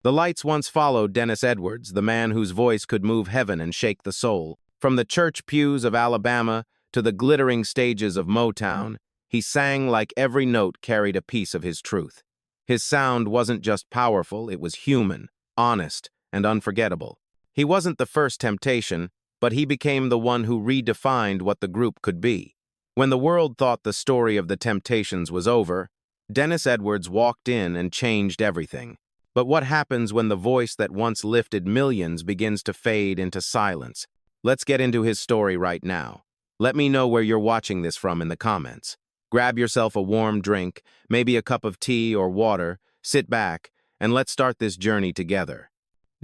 The lights once followed Dennis Edwards, the man whose voice could move heaven and shake the soul. From the church pews of Alabama to the glittering stages of Motown, he sang like every note carried a piece of his truth. His sound wasn't just powerful, it was human, honest, and unforgettable. He wasn't the first temptation, but he became the one who redefined what the group could be. When the world thought the story of the Temptations was over, Dennis Edwards walked in and changed everything. But what happens when the voice that once lifted millions begins to fade into silence? Let's get into his story right now. Let me know where you're watching this from in the comments. Grab yourself a warm drink, maybe a cup of tea or water, sit back, and let's start this journey together.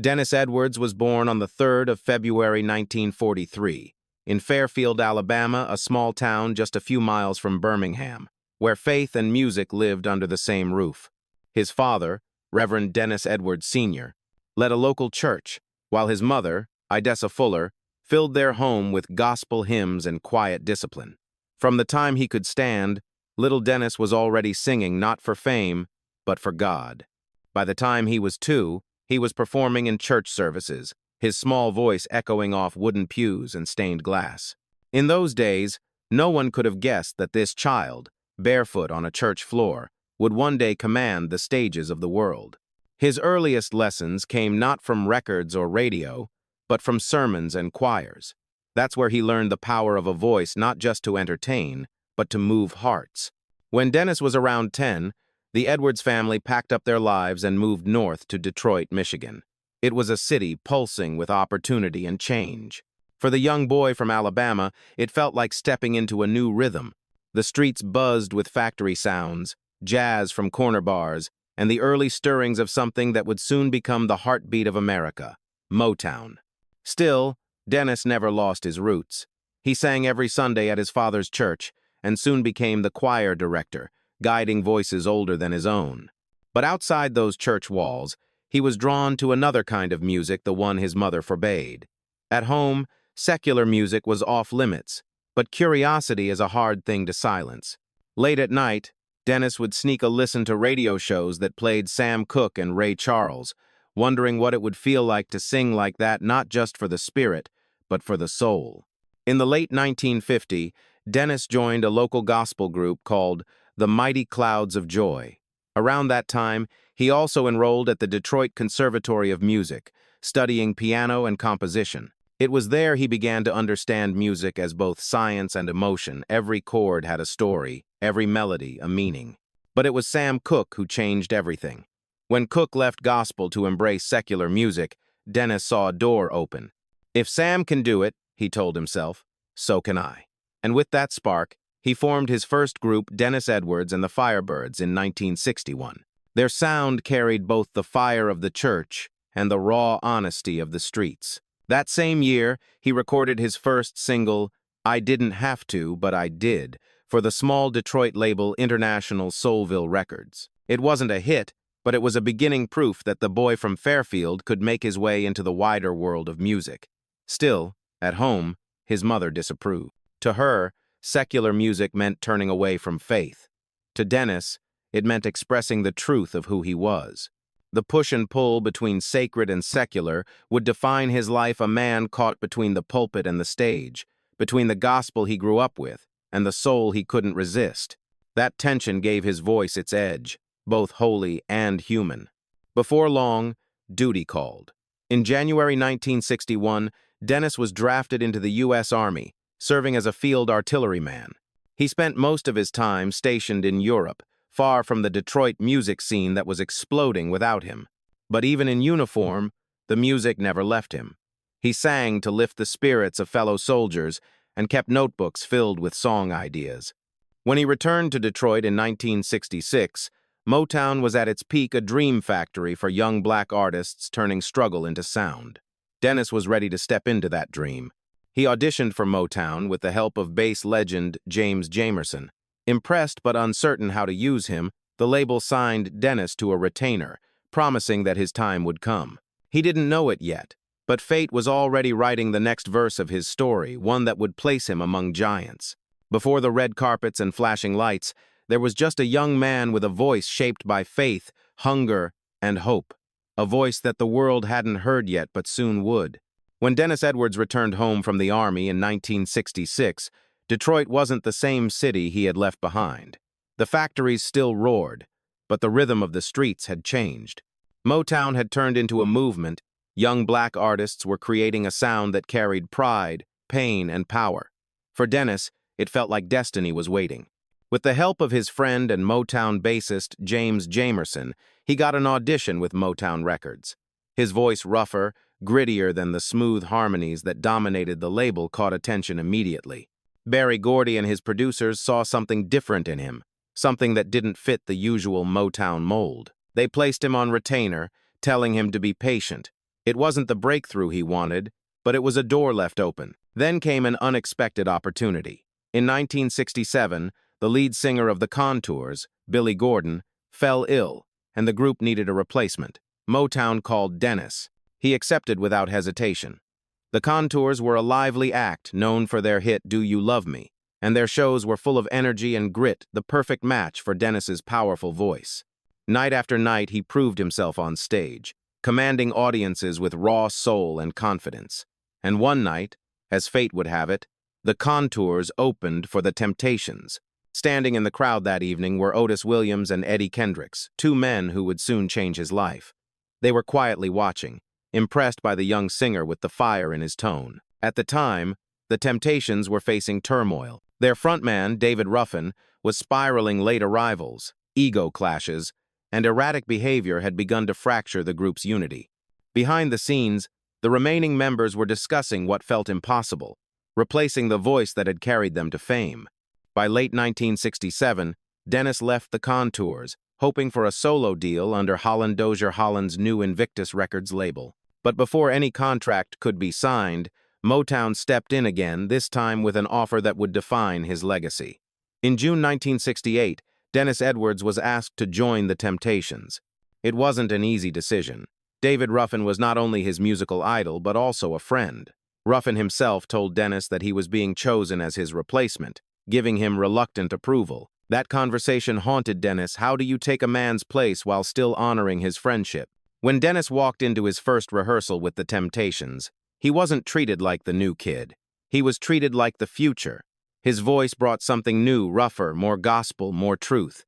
Dennis Edwards was born on the 3rd of February 1943, in Fairfield, Alabama, a small town just a few miles from Birmingham, where faith and music lived under the same roof. His father, Reverend Dennis Edwards Sr., led a local church, while his mother, Idessa Fuller, filled their home with gospel hymns and quiet discipline. From the time he could stand, little Dennis was already singing not for fame, but for God. By the time he was 2, he was performing in church services, his small voice echoing off wooden pews and stained glass. In those days, no one could have guessed that this child, barefoot on a church floor, would one day command the stages of the world. His earliest lessons came not from records or radio, but from sermons and choirs. That's where he learned the power of a voice not just to entertain, but to move hearts. When Dennis was around 10, the Edwards family packed up their lives and moved north to Detroit, Michigan. It was a city pulsing with opportunity and change. For the young boy from Alabama, it felt like stepping into a new rhythm. The streets buzzed with factory sounds, jazz from corner bars, and the early stirrings of something that would soon become the heartbeat of America, Motown. Still, Dennis never lost his roots. He sang every Sunday at his father's church and soon became the choir director, guiding voices older than his own. But outside those church walls, he was drawn to another kind of music, the one his mother forbade. At home, secular music was off limits, but curiosity is a hard thing to silence. Late at night, Dennis would sneak a listen to radio shows that played Sam Cooke and Ray Charles, wondering what it would feel like to sing like that, not just for the spirit, but for the soul. In the late 1950s, Dennis joined a local gospel group called the Mighty Clouds of Joy. Around that time, he also enrolled at the Detroit Conservatory of Music, studying piano and composition. It was there he began to understand music as both science and emotion. Every chord had a story, every melody a meaning. But it was Sam Cooke who changed everything. When Cooke left gospel to embrace secular music, Dennis saw a door open. If Sam can do it, he told himself, so can I. And with that spark, he formed his first group, Dennis Edwards and the Firebirds, in 1961. Their sound carried both the fire of the church and the raw honesty of the streets. That same year, he recorded his first single, I Didn't Have To, But I Did, for the small Detroit label International Soulville Records. It wasn't a hit, but it was a beginning proof that the boy from Fairfield could make his way into the wider world of music. Still, at home, his mother disapproved. To her, secular music meant turning away from faith. To Dennis, it meant expressing the truth of who he was. The push and pull between sacred and secular would define his life, a man caught between the pulpit and the stage, between the gospel he grew up with and the soul he couldn't resist. That tension gave his voice its edge, both holy and human. Before long, duty called. In January 1961, Dennis was drafted into the U.S. Army, serving as a field artilleryman. He spent most of his time stationed in Europe, far from the Detroit music scene that was exploding without him. But even in uniform, the music never left him. He sang to lift the spirits of fellow soldiers and kept notebooks filled with song ideas. When he returned to Detroit in 1966, Motown was at its peak, a dream factory for young black artists turning struggle into sound. Dennis was ready to step into that dream. He auditioned for Motown with the help of bass legend James Jamerson. Impressed but uncertain how to use him, the label signed Dennis to a retainer, promising that his time would come. He didn't know it yet, but fate was already writing the next verse of his story, one that would place him among giants. Before the red carpets and flashing lights, there was just a young man with a voice shaped by faith, hunger, and hope. a voice that the world hadn't heard yet but soon would. When Dennis Edwards returned home from the Army in 1966, Detroit wasn't the same city he had left behind. The factories still roared, but the rhythm of the streets had changed. Motown had turned into a movement. Young black artists were creating a sound that carried pride, pain, and power. For Dennis, it felt like destiny was waiting. With the help of his friend and Motown bassist James Jamerson, he got an audition with Motown Records. His voice, rougher, grittier than the smooth harmonies that dominated the label, caught attention immediately. Berry Gordy and his producers saw something different in him, something that didn't fit the usual Motown mold. They placed him on retainer, telling him to be patient. It wasn't the breakthrough he wanted, but it was a door left open. Then came an unexpected opportunity. In 1967, the lead singer of the Contours, Billy Gordon, fell ill, and the group needed a replacement. Motown called Dennis. He accepted without hesitation. The Contours were a lively act known for their hit Do You Love Me, and their shows were full of energy and grit, the perfect match for Dennis's powerful voice. Night after night, he proved himself on stage, commanding audiences with raw soul and confidence. And one night, as fate would have it, the Contours opened for the Temptations. Standing in the crowd that evening were Otis Williams and Eddie Kendricks, two men who would soon change his life. They were quietly watching, impressed by the young singer with the fire in his tone. At the time, the Temptations were facing turmoil. Their frontman, David Ruffin, was spiraling late arrivals, ego clashes, and erratic behavior had begun to fracture the group's unity. Behind the scenes, the remaining members were discussing what felt impossible, replacing the voice that had carried them to fame. By late 1967, Dennis left the Contours, hoping for a solo deal under Holland Dozier Holland's new Invictus Records label. But before any contract could be signed, Motown stepped in again, this time with an offer that would define his legacy. In June 1968, Dennis Edwards was asked to join the Temptations. It wasn't an easy decision. David Ruffin was not only his musical idol, but also a friend. Ruffin himself told Dennis that he was being chosen as his replacement, giving him reluctant approval. That conversation haunted Dennis. How do you take a man's place while still honoring his friendship? When Dennis walked into his first rehearsal with the Temptations, he wasn't treated like the new kid. He was treated like the future. His voice brought something new, rougher, more gospel, more truth.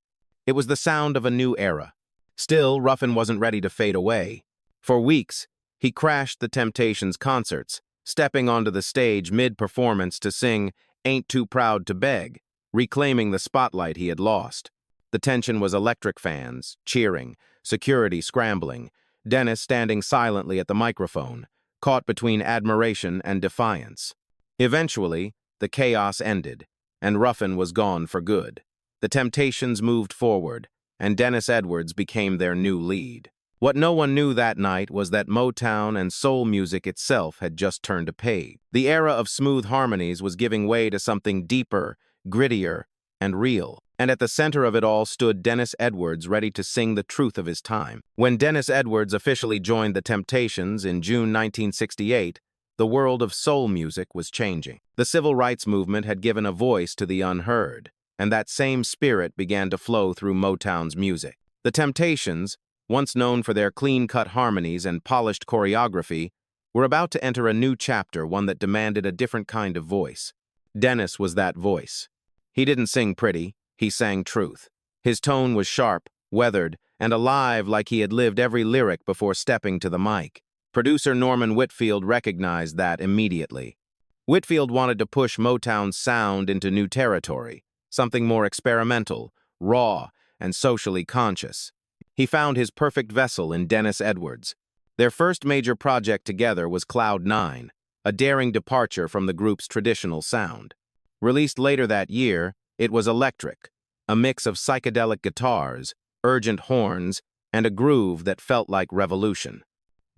It was the sound of a new era. Still, Ruffin wasn't ready to fade away. For weeks, he crashed the Temptations' concerts, stepping onto the stage mid-performance to sing Ain't Too Proud to Beg, reclaiming the spotlight he had lost. The tension was electric, fans cheering, security scrambling, Dennis standing silently at the microphone, caught between admiration and defiance. Eventually, the chaos ended, and Ruffin was gone for good. The Temptations moved forward, and Dennis Edwards became their new lead. What no one knew that night was that Motown and soul music itself had just turned a page. The era of smooth harmonies was giving way to something deeper, grittier, and real. And at the center of it all stood Dennis Edwards, ready to sing the truth of his time. When Dennis Edwards officially joined the Temptations in June 1968, the world of soul music was changing. The civil rights movement had given a voice to the unheard, and that same spirit began to flow through Motown's music. The Temptations, once known for their clean-cut harmonies and polished choreography, were about to enter a new chapter, one that demanded a different kind of voice. Dennis was that voice. He didn't sing pretty, he sang truth. His tone was sharp, weathered, and alive, like he had lived every lyric before stepping to the mic. Producer Norman Whitfield recognized that immediately. Whitfield wanted to push Motown's sound into new territory, something more experimental, raw, and socially conscious. He found his perfect vessel in Dennis Edwards. Their first major project together was Cloud 9, a daring departure from the group's traditional sound. Released later that year, it was electric, a mix of psychedelic guitars, urgent horns, and a groove that felt like revolution.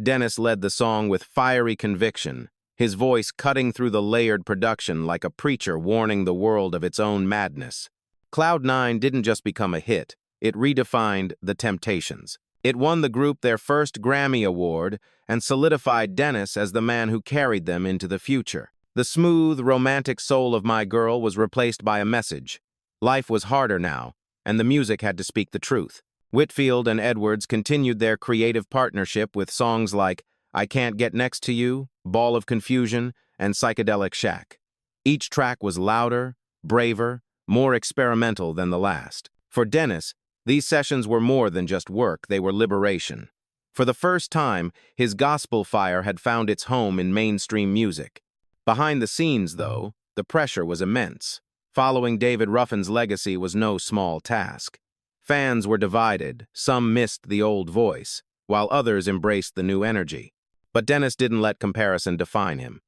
Dennis led the song with fiery conviction, his voice cutting through the layered production like a preacher warning the world of its own madness. Cloud 9 didn't just become a hit, it redefined the Temptations. It won the group their first Grammy Award and solidified Dennis as the man who carried them into the future. The smooth, romantic soul of My Girl was replaced by a message. Life was harder now, and the music had to speak the truth. Whitfield and Edwards continued their creative partnership with songs like I Can't Get Next to You, Ball of Confusion, and Psychedelic Shack. Each track was louder, braver, more experimental than the last. For Dennis, these sessions were more than just work, they were liberation. For the first time, his gospel fire had found its home in mainstream music. Behind the scenes, though, the pressure was immense. Following David Ruffin's legacy was no small task. Fans were divided, some missed the old voice, while others embraced the new energy. But Dennis didn't let comparison define him.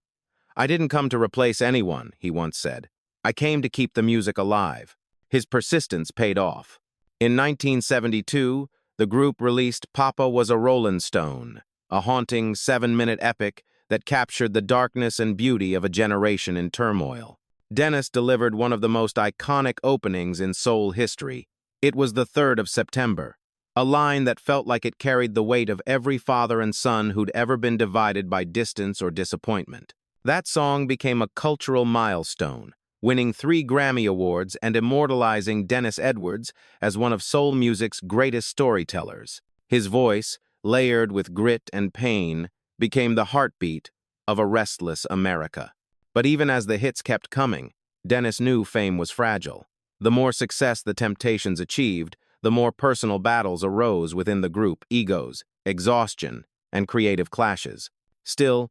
I didn't come to replace anyone, he once said. I came to keep the music alive. His persistence paid off. In 1972, the group released Papa Was a Rollin' Stone, a haunting 7-minute epic that captured the darkness and beauty of a generation in turmoil. Dennis delivered one of the most iconic openings in soul history. It was the 3rd of September, a line that felt like it carried the weight of every father and son who'd ever been divided by distance or disappointment. That song became a cultural milestone, winning 3 Grammy Awards and immortalizing Dennis Edwards as one of soul music's greatest storytellers. His voice, layered with grit and pain, became the heartbeat of a restless America. But even as the hits kept coming, Dennis knew fame was fragile. The more success the Temptations achieved, the more personal battles arose within the group, egos, exhaustion, and creative clashes. Still,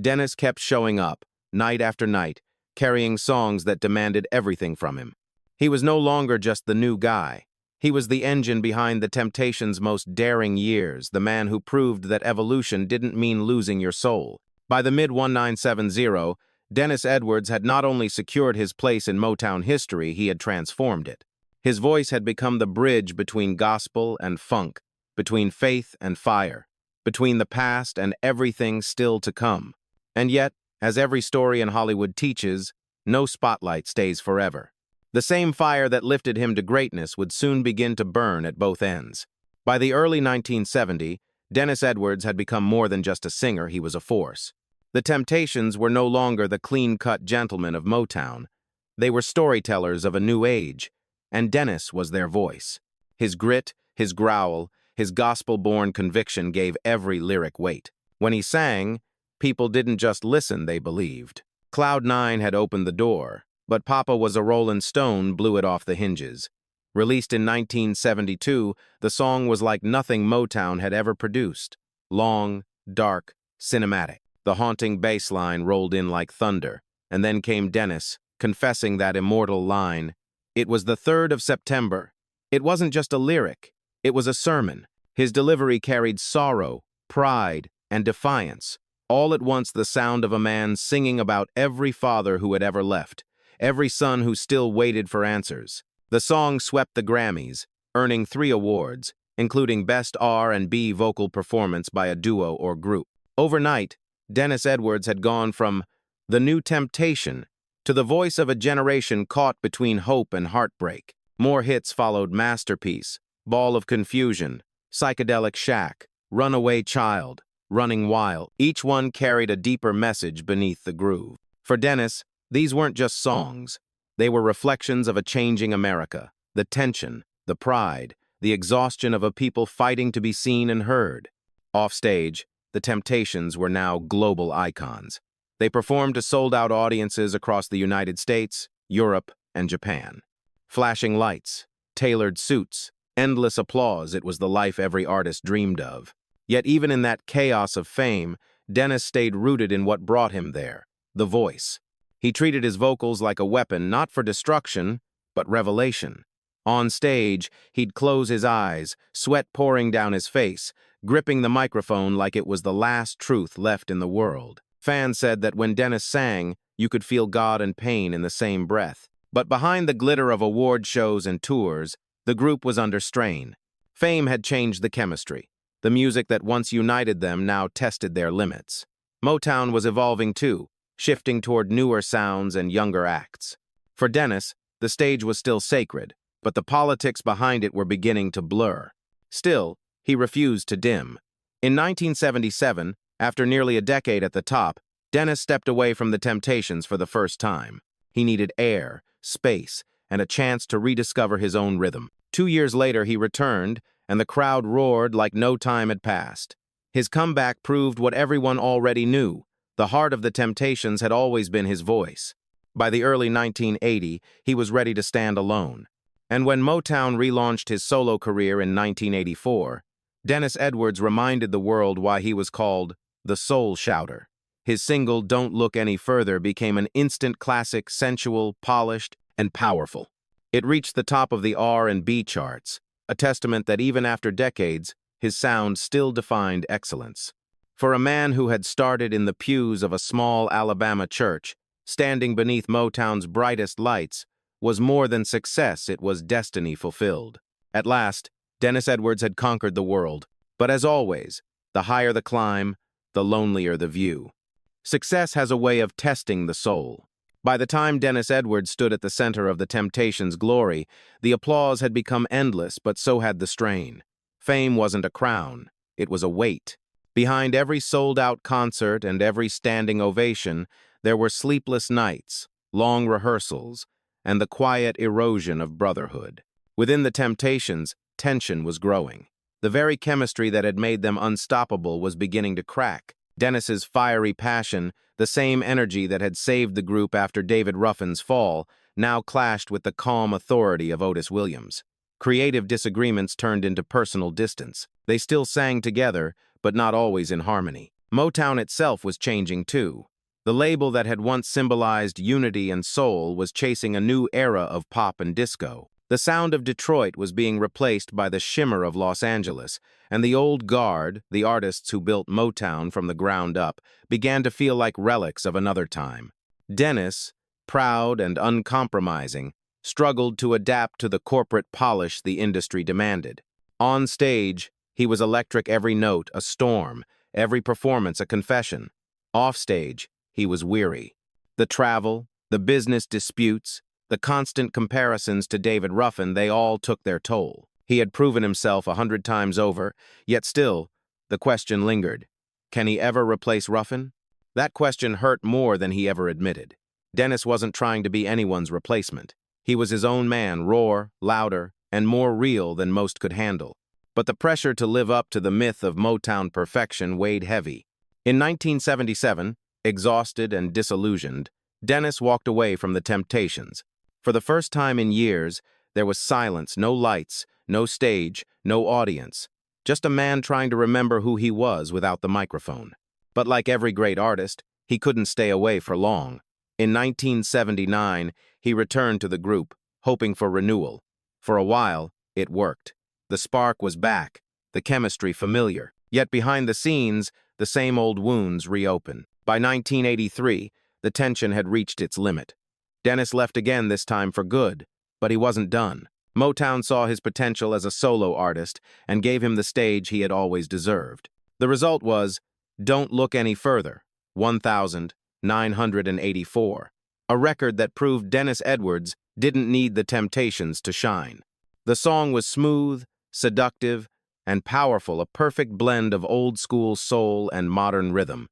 Dennis kept showing up, night after night, carrying songs that demanded everything from him. He was no longer just the new guy. He was the engine behind the Temptations' most daring years, the man who proved that evolution didn't mean losing your soul. By the mid-1970s, Dennis Edwards had not only secured his place in Motown history, he had transformed it. His voice had become the bridge between gospel and funk, between faith and fire, between the past and everything still to come. And yet, as every story in Hollywood teaches, no spotlight stays forever. The same fire that lifted him to greatness would soon begin to burn at both ends. By the early 1970s, Dennis Edwards had become more than just a singer, he was a force. The Temptations were no longer the clean-cut gentlemen of Motown. They were storytellers of a new age, and Dennis was their voice. His grit, his growl, his gospel-born conviction gave every lyric weight. When he sang, people didn't just listen, they believed. Cloud 9 had opened the door, but Papa Was a Rollin' Stone blew it off the hinges. Released in 1972, the song was like nothing Motown had ever produced. Long, dark, cinematic. The haunting bass line rolled in like thunder, and then came Dennis, confessing that immortal line. It was the 3rd of September. It wasn't just a lyric, it was a sermon. His delivery carried sorrow, pride, and defiance. All at once the sound of a man singing about every father who had ever left, every son who still waited for answers. The song swept the Grammys, earning 3 awards, including Best R&B Vocal Performance by a Duo or Group. Overnight, Dennis Edwards had gone from the new temptation to the voice of a generation caught between hope and heartbreak. More hits followed: Masterpiece, Ball of Confusion, Psychedelic Shack, Runaway Child, Running Wild. Each one carried a deeper message beneath the groove. For Dennis, these weren't just songs. They were reflections of a changing America, the tension, the pride, the exhaustion of a people fighting to be seen and heard. Offstage, the Temptations were now global icons. They performed to sold-out audiences across the United States, Europe, and Japan. Flashing lights, tailored suits, endless applause, it was the life every artist dreamed of. Yet even in that chaos of fame, Dennis stayed rooted in what brought him there, the voice. He treated his vocals like a weapon, not for destruction, but revelation. On stage, he'd close his eyes, sweat pouring down his face, gripping the microphone like it was the last truth left in the world. Fans said that when Dennis sang, you could feel God and pain in the same breath. But behind the glitter of award shows and tours, the group was under strain. Fame had changed the chemistry. The music that once united them now tested their limits. Motown was evolving too, shifting toward newer sounds and younger acts. For Dennis, the stage was still sacred, but the politics behind it were beginning to blur. Still, he refused to dim. In 1977, after nearly a decade at the top, Dennis stepped away from the Temptations for the first time. He needed air, space, and a chance to rediscover his own rhythm. 2 years later, he returned, and the crowd roared like no time had passed. His comeback proved what everyone already knew. The heart of the Temptations had always been his voice. By the early 1980, he was ready to stand alone. And when Motown relaunched his solo career in 1984, Dennis Edwards reminded the world why he was called the Soul Shouter. His single Don't Look Any Further became an instant classic, sensual, polished, and powerful. It reached the top of the R&B charts, a testament that even after decades, his sound still defined excellence. For a man who had started in the pews of a small Alabama church, standing beneath Motown's brightest lights was more than success, it was destiny fulfilled. At last, Dennis Edwards had conquered the world, but as always, the higher the climb, the lonelier the view. Success has a way of testing the soul. By the time Dennis Edwards stood at the center of the Temptations' glory, the applause had become endless, but so had the strain. Fame wasn't a crown, it was a weight. Behind every sold-out concert and every standing ovation, there were sleepless nights, long rehearsals, and the quiet erosion of brotherhood. Within the Temptations, tension was growing. The very chemistry that had made them unstoppable was beginning to crack. Dennis's fiery passion, the same energy that had saved the group after David Ruffin's fall, now clashed with the calm authority of Otis Williams. Creative disagreements turned into personal distance. They still sang together, but not always in harmony. Motown itself was changing too. The label that had once symbolized unity and soul was chasing a new era of pop and disco. The sound of Detroit was being replaced by the shimmer of Los Angeles, and the old guard, the artists who built Motown from the ground up, began to feel like relics of another time. Dennis, proud and uncompromising, struggled to adapt to the corporate polish the industry demanded. On stage, he was electric, every note a storm, every performance a confession. Off stage, he was weary. The travel, the business disputes, the constant comparisons to David Ruffin, they all took their toll. He had proven himself 100 times over, yet still, the question lingered. Can he ever replace Ruffin? That question hurt more than he ever admitted. Dennis wasn't trying to be anyone's replacement. He was his own man, raw, louder, and more real than most could handle. But the pressure to live up to the myth of Motown perfection weighed heavy. In 1977, exhausted and disillusioned, Dennis walked away from the Temptations. For the first time in years, there was silence, no lights, no stage, no audience. Just a man trying to remember who he was without the microphone. But like every great artist, he couldn't stay away for long. In 1979, he returned to the group, hoping for renewal. For a while, it worked. The spark was back, the chemistry familiar. Yet behind the scenes, the same old wounds reopened. By 1983, the tension had reached its limit. Dennis left again, this time for good, but he wasn't done. Motown saw his potential as a solo artist and gave him the stage he had always deserved. The result was Don't Look Any Further, 1,984, a record that proved Dennis Edwards didn't need the Temptations to shine. The song was smooth, seductive, and powerful, a perfect blend of old-school soul and modern rhythm.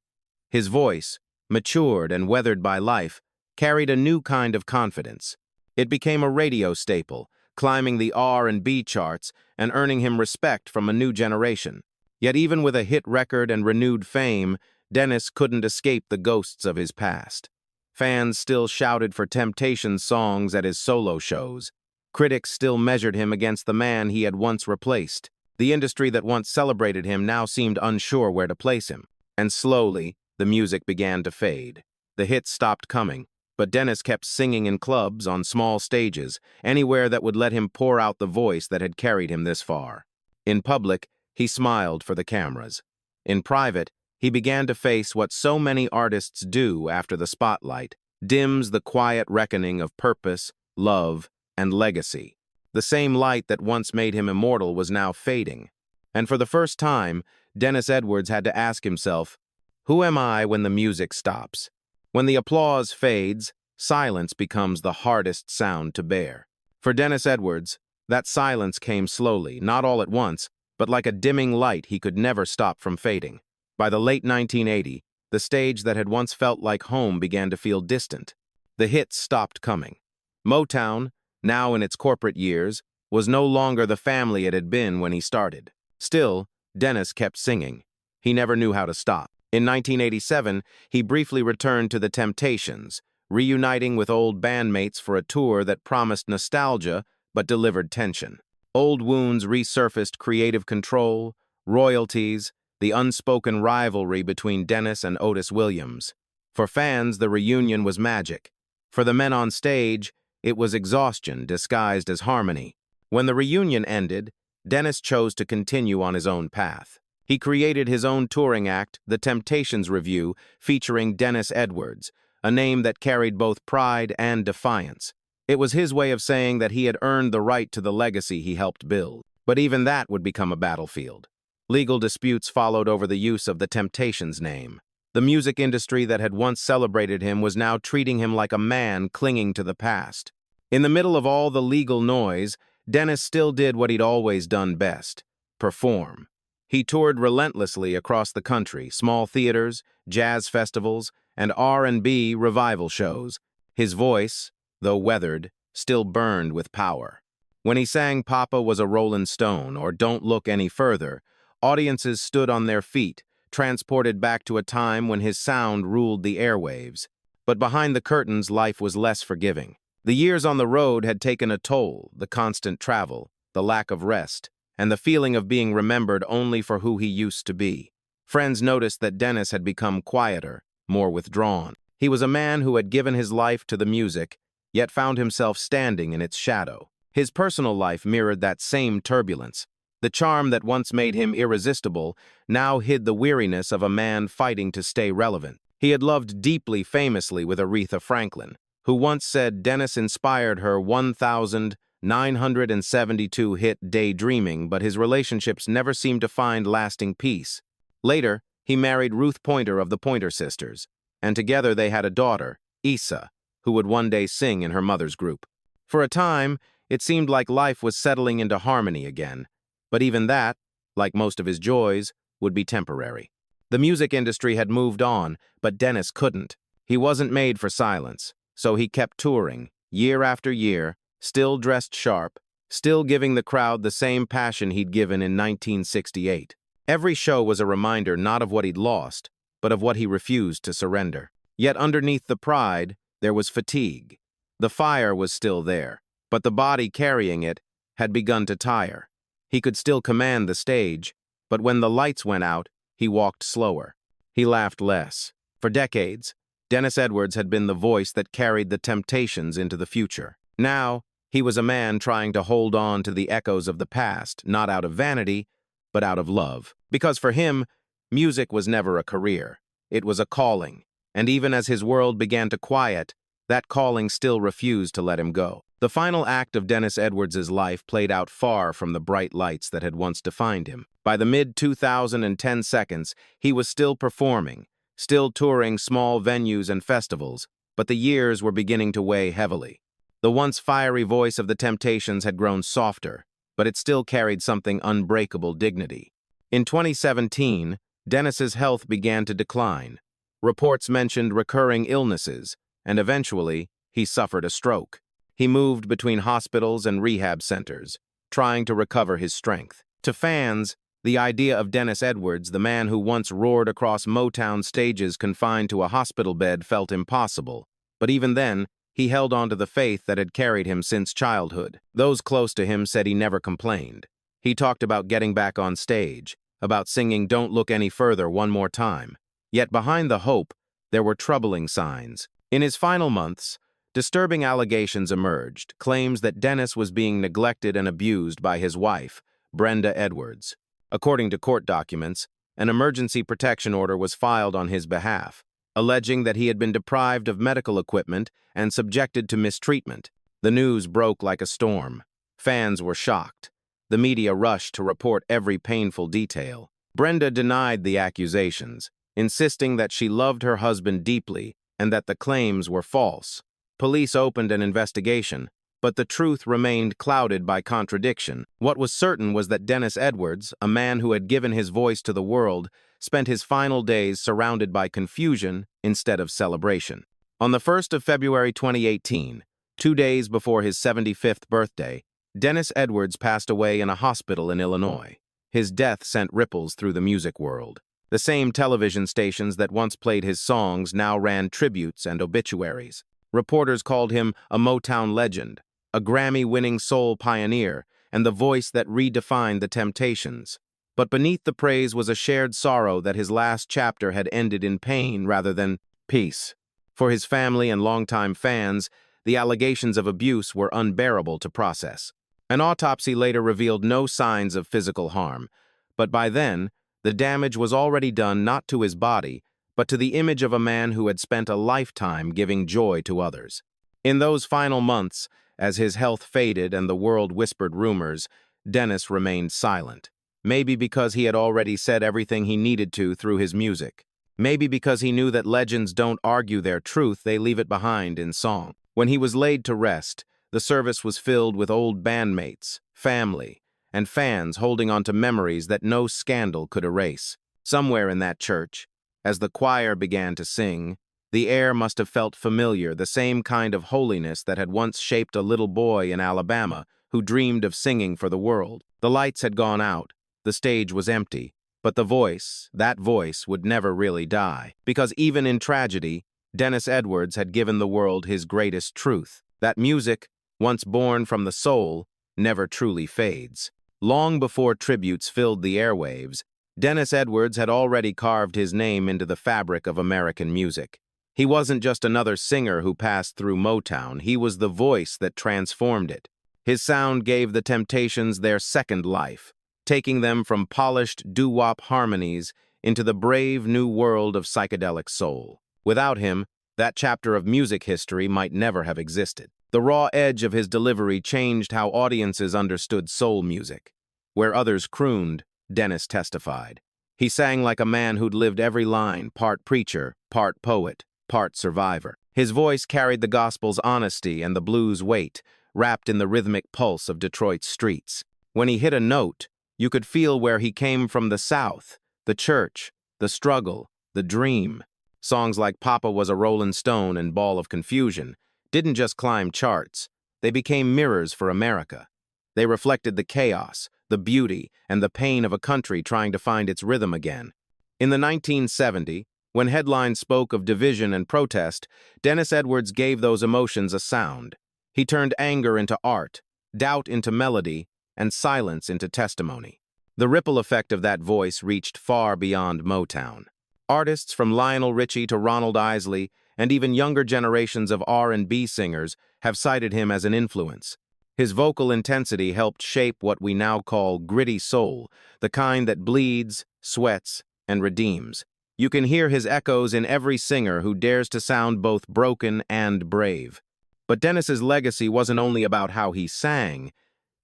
His voice, matured and weathered by life, carried a new kind of confidence. It became a radio staple, climbing the R&B charts and earning him respect from a new generation. Yet even with a hit record and renewed fame, Dennis couldn't escape the ghosts of his past. Fans still shouted for Temptations songs at his solo shows. Critics still measured him against the man he had once replaced. The industry that once celebrated him now seemed unsure where to place him. And slowly, the music began to fade. The hits stopped coming, but Dennis kept singing in clubs, on small stages, anywhere that would let him pour out the voice that had carried him this far. In public, he smiled for the cameras. In private, he began to face what so many artists do after the spotlight, dims the quiet reckoning of purpose, love, and legacy. The same light that once made him immortal was now fading. And for the first time, Dennis Edwards had to ask himself, who am I when the music stops? When the applause fades, silence becomes the hardest sound to bear. For Dennis Edwards, that silence came slowly, not all at once, but like a dimming light he could never stop from fading. By the late 1980s, the stage that had once felt like home began to feel distant. The hits stopped coming. Motown, now in its corporate years, was no longer the family it had been when he started. Still, Dennis kept singing. He never knew how to stop. In 1987, he briefly returned to the Temptations, reuniting with old bandmates for a tour that promised nostalgia but delivered tension. Old wounds resurfaced: creative control, royalties, the unspoken rivalry between Dennis and Otis Williams. For fans, the reunion was magic. For the men on stage, it was exhaustion disguised as harmony. When the reunion ended, Dennis chose to continue on his own path. He created his own touring act, The Temptations Review, featuring Dennis Edwards, a name that carried both pride and defiance. It was his way of saying that he had earned the right to the legacy he helped build. But even that would become a battlefield. Legal disputes followed over the use of the Temptations name. The music industry that had once celebrated him was now treating him like a man clinging to the past. In the middle of all the legal noise, Dennis still did what he'd always done best: perform. He toured relentlessly across the country: small theaters, jazz festivals, and R&B revival shows. His voice, though weathered, still burned with power. When he sang "Papa Was a Rollin' Stone" or "Don't Look Any Further," audiences stood on their feet, transported back to a time when his sound ruled the airwaves. But behind the curtains, life was less forgiving. The years on the road had taken a toll: the constant travel, the lack of rest, and the feeling of being remembered only for who he used to be. Friends noticed that Dennis had become quieter, more withdrawn. He was a man who had given his life to the music, yet found himself standing in its shadow. His personal life mirrored that same turbulence. The charm that once made him irresistible now hid the weariness of a man fighting to stay relevant. He had loved deeply, famously, with Aretha Franklin, who once said Dennis inspired her 1,972 hit "Daydreaming," but his relationships never seemed to find lasting peace. Later, he married Ruth Pointer of the Pointer Sisters, and together they had a daughter, Issa, who would one day sing in her mother's group. For a time, it seemed like life was settling into harmony again, but even that, like most of his joys, would be temporary. The music industry had moved on, but Dennis couldn't. He wasn't made for silence, so he kept touring, year after year, still dressed sharp, still giving the crowd the same passion he'd given in 1968. Every show was a reminder not of what he'd lost, but of what he refused to surrender. Yet underneath the pride, there was fatigue. The fire was still there, but the body carrying it had begun to tire. He could still command the stage, but when the lights went out, he walked slower. He laughed less. For decades, Dennis Edwards had been the voice that carried the Temptations into the future. Now, he was a man trying to hold on to the echoes of the past, not out of vanity, but out of love. Because for him, music was never a career. It was a calling, and even as his world began to quiet, that calling still refused to let him go. The final act of Dennis Edwards' life played out far from the bright lights that had once defined him. By the mid-2010 seconds, he was still performing, still touring small venues and festivals, but the years were beginning to weigh heavily. The once fiery voice of the Temptations had grown softer, but it still carried something unbreakable: dignity. In 2017, Dennis's health began to decline. Reports mentioned recurring illnesses, and eventually, he suffered a stroke. He moved between hospitals and rehab centers, trying to recover his strength. To fans, the idea of Dennis Edwards, the man who once roared across Motown stages confined to a hospital bed, felt impossible. But even then, he held on to the faith that had carried him since childhood. Those close to him said he never complained. He talked about getting back on stage, about singing "Don't Look Any Further" one more time. Yet behind the hope, there were troubling signs. In his final months, disturbing allegations emerged: claims that Dennis was being neglected and abused by his wife, Brenda Edwards. According to court documents, an emergency protection order was filed on his behalf, alleging that he had been deprived of medical equipment and subjected to mistreatment. The news broke like a storm. Fans were shocked. The media rushed to report every painful detail. Brenda denied the accusations, insisting that she loved her husband deeply and that the claims were false. Police opened an investigation, but the truth remained clouded by contradiction. What was certain was that Dennis Edwards, a man who had given his voice to the world, spent his final days surrounded by confusion instead of celebration. On the 1st of February 2018, 2 days before his 75th birthday, Dennis Edwards passed away in a hospital in Illinois. His death sent ripples through the music world. The same television stations that once played his songs now ran tributes and obituaries. Reporters called him a Motown legend, a Grammy-winning soul pioneer, and the voice that redefined the Temptations. But beneath the praise was a shared sorrow that his last chapter had ended in pain rather than peace. For his family and longtime fans, the allegations of abuse were unbearable to process. An autopsy later revealed no signs of physical harm, but by then, the damage was already done not to his body, but to the image of a man who had spent a lifetime giving joy to others. In those final months, as his health faded and the world whispered rumors, Dennis remained silent. Maybe because he had already said everything he needed to through his music. Maybe because he knew that legends don't argue their truth, they leave it behind in song. When he was laid to rest, the service was filled with old bandmates, family, and fans holding on to memories that no scandal could erase. Somewhere in that church, as the choir began to sing, the air must have felt familiar, the same kind of holiness that had once shaped a little boy in Alabama who dreamed of singing for the world. The lights had gone out, the stage was empty, but the voice, that voice, would never really die. Because even in tragedy, Dennis Edwards had given the world his greatest truth, that music, once born from the soul, never truly fades. Long before tributes filled the airwaves, Dennis Edwards had already carved his name into the fabric of American music. He wasn't just another singer who passed through Motown, he was the voice that transformed it. His sound gave the Temptations their second life, taking them from polished doo-wop harmonies into the brave new world of psychedelic soul. Without him, that chapter of music history might never have existed. The raw edge of his delivery changed how audiences understood soul music. Where others crooned, Dennis testified. He sang like a man who'd lived every line, part preacher, part poet, part survivor. His voice carried the gospel's honesty and the blues' weight, wrapped in the rhythmic pulse of Detroit's streets. When he hit a note, you could feel where he came from: the South, the church, the struggle, the dream. Songs like Papa Was a Rollin' Stone and Ball of Confusion didn't just climb charts, they became mirrors for America. They reflected the chaos, the beauty, and the pain of a country trying to find its rhythm again. In the 1970s, when headlines spoke of division and protest, Dennis Edwards gave those emotions a sound. He turned anger into art, doubt into melody, and silence into testimony. The ripple effect of that voice reached far beyond Motown. Artists from Lionel Richie to Ronald Isley, and even younger generations of R&B singers, have cited him as an influence. His vocal intensity helped shape what we now call gritty soul, the kind that bleeds, sweats, and redeems. You can hear his echoes in every singer who dares to sound both broken and brave. But Dennis's legacy wasn't only about how he sang,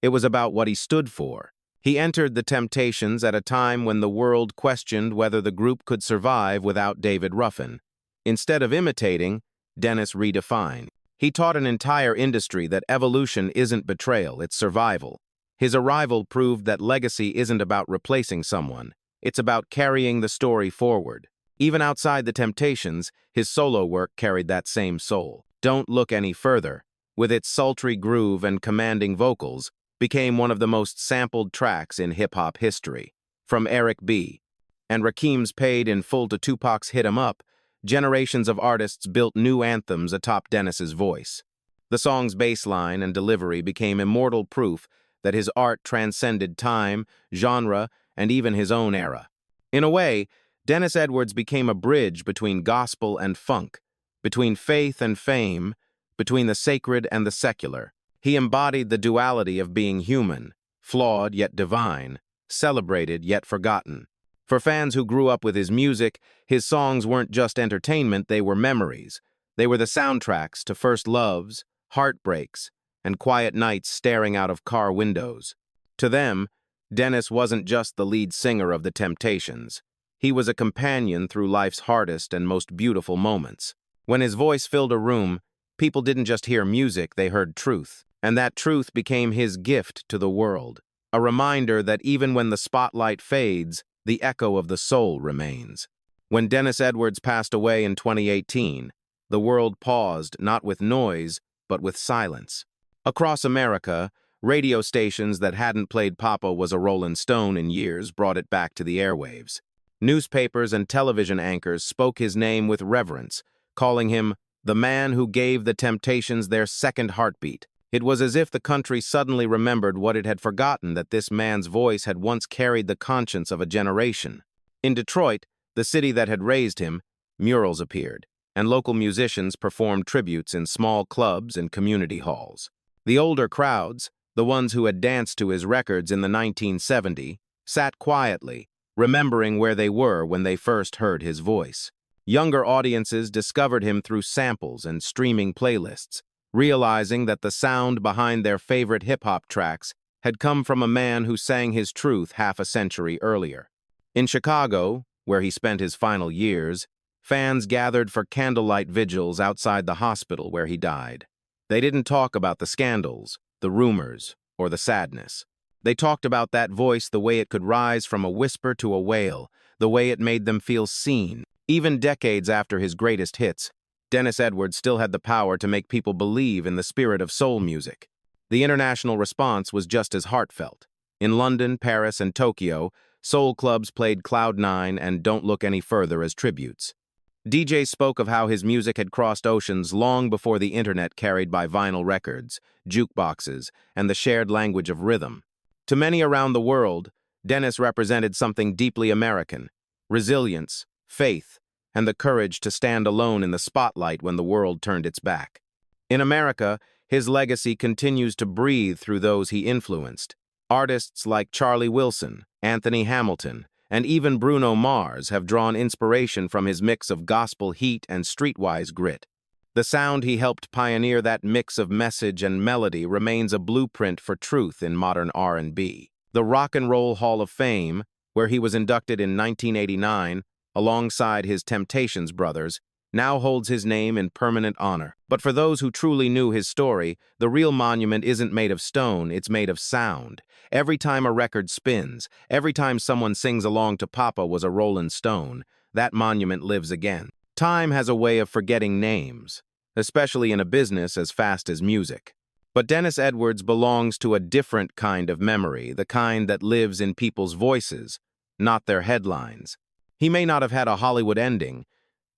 it was about what he stood for. He entered the Temptations at a time when the world questioned whether the group could survive without David Ruffin. Instead of imitating, Dennis redefined. He taught an entire industry that evolution isn't betrayal, it's survival. His arrival proved that legacy isn't about replacing someone, it's about carrying the story forward. Even outside the Temptations, his solo work carried that same soul. Don't Look Any Further, with its sultry groove and commanding vocals, became one of the most sampled tracks in hip-hop history. From Eric B. and Rakim's Paid in Full to Tupac's Hit 'Em Up, generations of artists built new anthems atop Dennis's voice. The song's bass line and delivery became immortal proof that his art transcended time, genre, and even his own era. In a way, Dennis Edwards became a bridge between gospel and funk, between faith and fame, between the sacred and the secular. He embodied the duality of being human, flawed yet divine, celebrated yet forgotten. For fans who grew up with his music, his songs weren't just entertainment, they were memories. They were the soundtracks to first loves, heartbreaks, and quiet nights staring out of car windows. To them, Dennis wasn't just the lead singer of the Temptations. He was a companion through life's hardest and most beautiful moments. When his voice filled a room, people didn't just hear music, they heard truth. And that truth became his gift to the world. A reminder that even when the spotlight fades, the echo of the soul remains. When Dennis Edwards passed away in 2018, the world paused not with noise, but with silence. Across America, Radio stations that hadn't played Papa Was a Rollin' Stone in years brought it back to the airwaves. Newspapers and television anchors spoke his name with reverence, calling him the man who gave the Temptations their second heartbeat. It was as if the country suddenly remembered what it had forgotten, that this man's voice had once carried the conscience of a generation. In Detroit, the city that had raised him, murals appeared, and local musicians performed tributes in small clubs and community halls. The older crowds, the ones who had danced to his records in the 1970s, sat quietly, remembering where they were when they first heard his voice. Younger audiences discovered him through samples and streaming playlists, realizing that the sound behind their favorite hip-hop tracks had come from a man who sang his truth half a century earlier. In Chicago, where he spent his final years, fans gathered for candlelight vigils outside the hospital where he died. They didn't talk about the scandals, the rumors, or the sadness. They talked about that voice, the way it could rise from a whisper to a wail, the way it made them feel seen. Even decades after his greatest hits, Dennis Edwards still had the power to make people believe in the spirit of soul music. The international response was just as heartfelt. In London, Paris, and Tokyo, soul clubs played Cloud 9 and Don't Look Any Further as tributes. DJs spoke of how his music had crossed oceans long before the internet, carried by vinyl records, jukeboxes, and the shared language of rhythm. To many around the world, Dennis represented something deeply American: resilience, faith, and the courage to stand alone in the spotlight when the world turned its back. In America, his legacy continues to breathe through those he influenced. Artists like Charlie Wilson, Anthony Hamilton, and even Bruno Mars have drawn inspiration from his mix of gospel heat and streetwise grit. The sound he helped pioneer, that mix of message and melody, remains a blueprint for truth in modern R&B. The Rock and Roll Hall of Fame, where he was inducted in 1989, alongside his Temptations brothers, now holds his name in permanent honor. But for those who truly knew his story, the real monument isn't made of stone, it's made of sound. Every time a record spins, every time someone sings along to Papa Was a Rollin' Stone, that monument lives again. Time has a way of forgetting names, especially in a business as fast as music. But Dennis Edwards belongs to a different kind of memory, the kind that lives in people's voices, not their headlines. He may not have had a Hollywood ending,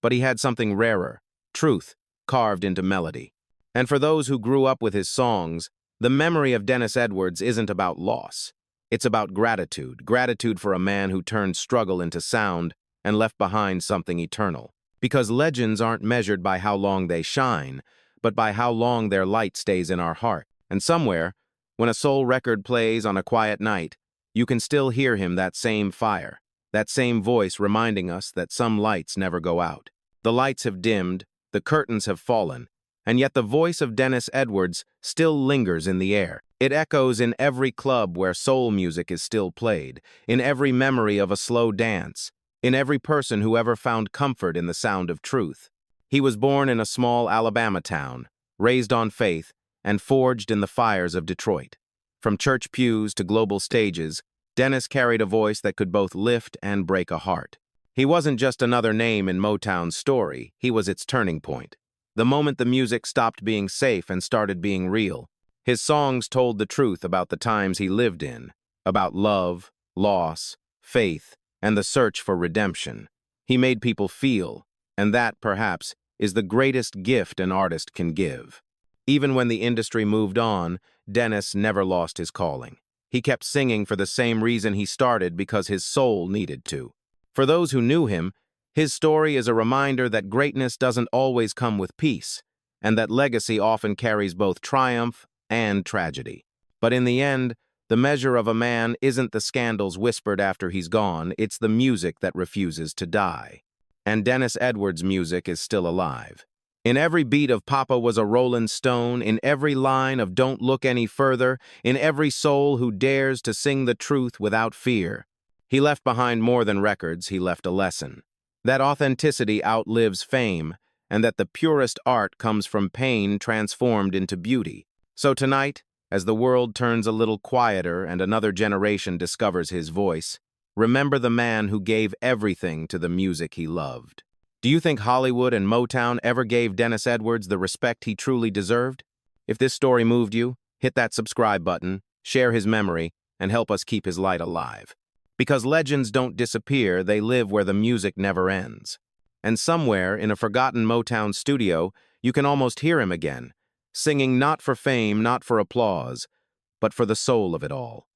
but he had something rarer: truth carved into melody. And for those who grew up with his songs, the memory of Dennis Edwards isn't about loss. It's about gratitude, gratitude for a man who turned struggle into sound and left behind something eternal. Because legends aren't measured by how long they shine, but by how long their light stays in our heart. And somewhere, when a soul record plays on a quiet night, you can still hear him, that same fire, that same voice reminding us that some lights never go out. The lights have dimmed, the curtains have fallen, and yet the voice of Dennis Edwards still lingers in the air. It echoes in every club where soul music is still played, in every memory of a slow dance, in every person who ever found comfort in the sound of truth. He was born in a small Alabama town, raised on faith, and forged in the fires of Detroit. From church pews to global stages, Dennis carried a voice that could both lift and break a heart. He wasn't just another name in Motown's story, he was its turning point. The moment the music stopped being safe and started being real, his songs told the truth about the times he lived in, about love, loss, faith, and the search for redemption. He made people feel, and that, perhaps, is the greatest gift an artist can give. Even when the industry moved on, Dennis never lost his calling. He kept singing for the same reason he started, because his soul needed to. For those who knew him, his story is a reminder that greatness doesn't always come with peace, and that legacy often carries both triumph and tragedy. But in the end, the measure of a man isn't the scandals whispered after he's gone, it's the music that refuses to die. And Dennis Edwards' music is still alive. In every beat of Papa Was a Rollin' Stone, in every line of Don't Look Any Further, in every soul who dares to sing the truth without fear. He left behind more than records, he left a lesson. That authenticity outlives fame, and that the purest art comes from pain transformed into beauty. So tonight, as the world turns a little quieter and another generation discovers his voice, remember the man who gave everything to the music he loved. Do you think Hollywood and Motown ever gave Dennis Edwards the respect he truly deserved? If this story moved you, hit that subscribe button, share his memory, and help us keep his light alive. Because legends don't disappear, they live where the music never ends. And somewhere, in a forgotten Motown studio, you can almost hear him again, singing not for fame, not for applause, but for the soul of it all.